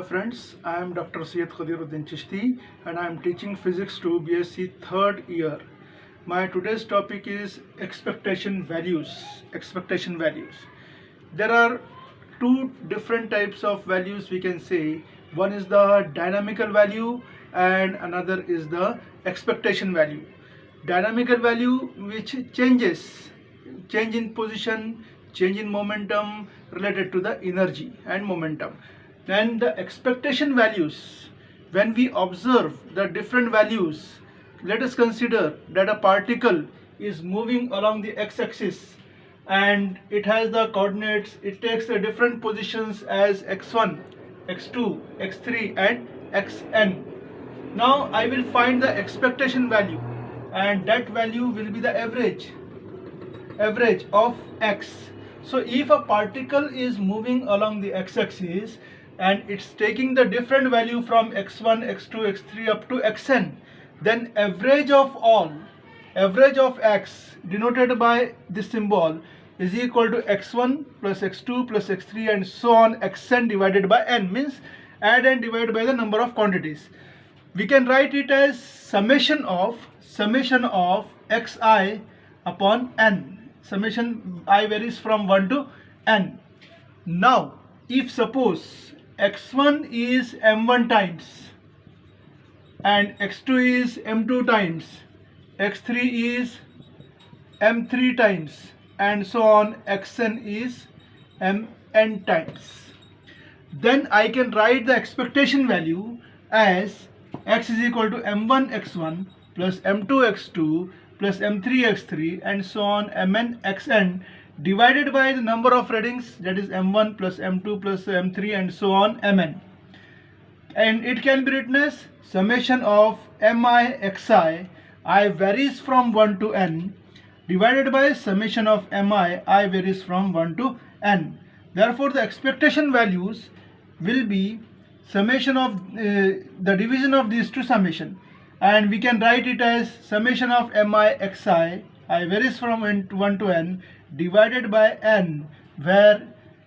friends, I am Dr. Chishty and I am teaching physics to BSc third year. My today's topic is expectation values. Expectation values. There are two different types of values we can say. One is the dynamical value and another is the expectation value. Dynamical value which change in position, change in momentum related to the energy and momentum. Then the expectation values, when we observe the different values, let us consider that a particle is moving along the x-axis and it has the coordinates, it takes the different positions as x1, x2, x3 and xn. Now I will find the expectation value and that value will be the average of x. So if a particle is moving along the x-axis and it's taking the different value from x1, x2, x3 up to xn, then average of x denoted by this symbol is equal to x1 plus x2 plus x3 and so on xn divided by n, means add and divide by the number of quantities. We can write it as summation of xi upon n. Summation I varies from 1 to n. Now if suppose x1 is m1 times and x2 is m2 times, x3 is m3 times and so on, xn is mn times, then I can write the expectation value as x is equal to m1 x1 plus m2 x2 plus m3 x3 and so on mn xn divided by the number of readings, that is m1 plus m2 plus m3 and so on mn, and it can be written as summation of mi xi, I varies from 1 to n, divided by summation of mi, I varies from 1 to n. Therefore the expectation values will be summation of the division of these two summation, and we can write it as summation of mi xi, I varies from 1 to n, divided by n, where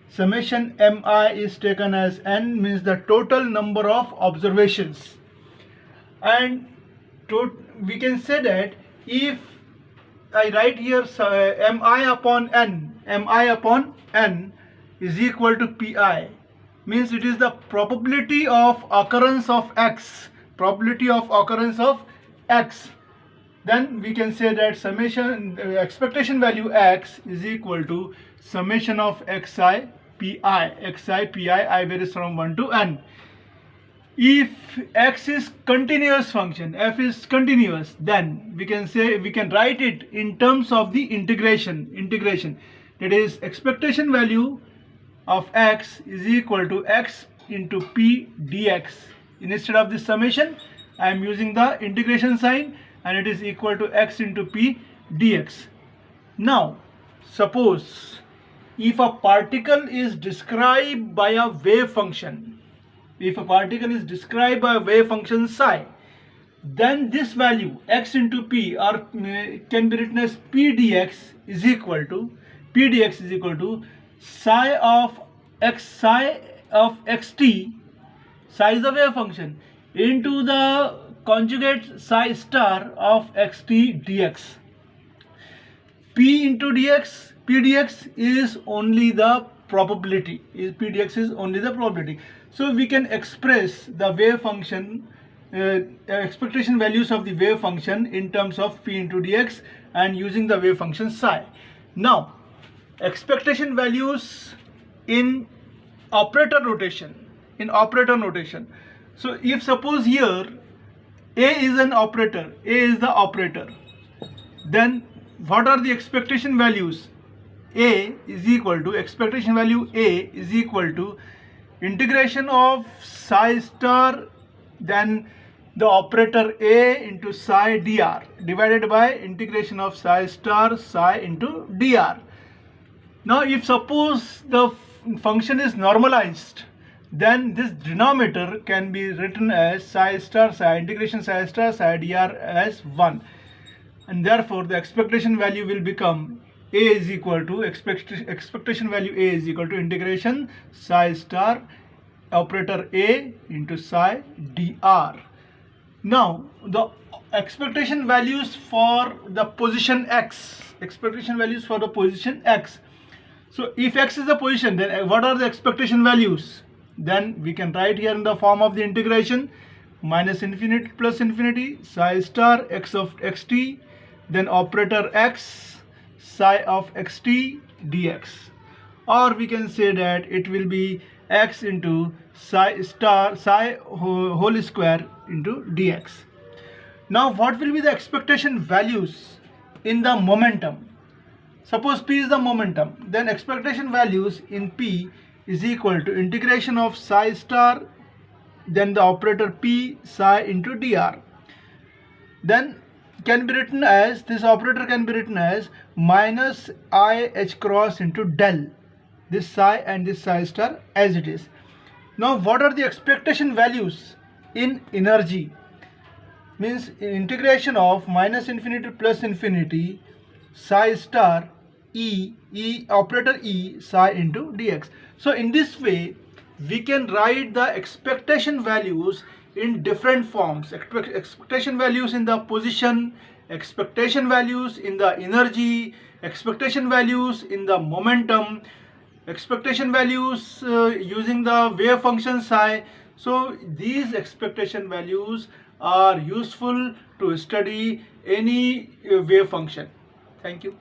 summation mi is taken as n, means the total number of observations. And we can say that if I write here mi upon n is equal to pi, means it is the probability of occurrence of x, then we can say that summation expectation value x is equal to summation of xi pi, I varies from 1 to n. If x is continuous function, f is continuous, then we can write it in terms of the integration, that is expectation value of x is equal to x into p dx. Instead of this summation I am using the integration sign and it is equal to x into p dx. Now suppose if a particle is described by a wave function, psi, then this value x into p or can be written as p dx is equal to psi of xt, psi is the wave function, into the conjugate psi star of xt dx. P dx is only the probability. So we can express the wave function, expectation values of the wave function in terms of p into dx and using the wave function psi. Now expectation values in operator notation. So if suppose here a is the operator, then what are the expectation values? Expectation value a is equal to integration of psi star, then the operator a into psi dr, divided by integration of psi star psi into dr. Now if suppose the function is normalized, then this denominator can be written as psi star psi integration psi star psi dr as 1, and therefore the expectation value will become a is equal to expectation value a is equal to integration psi star operator A into psi dr. Now the expectation values for the position x. So if x is the position, then what are the expectation values? Then we can write here in the form of the integration minus infinity plus infinity psi star x of xt, then operator x psi of xt dx. Or we can say that it will be x into psi whole square into dx. Now what will be the expectation values in the momentum? Suppose P is the momentum, then expectation values in P is equal to integration of psi star, then the operator P psi into dr. Then can be written as, this operator can be written as minus I h cross into del, this psi and this psi star as it is. Now what are the expectation values in energy? Means integration of minus infinity plus infinity psi star operator E psi into dx. So in this way we can write the expectation values in different forms. Expectation values in the position, expectation values in the energy, expectation values in the momentum, expectation values using the wave function psi. So these expectation values are useful to study any wave function. Thank you.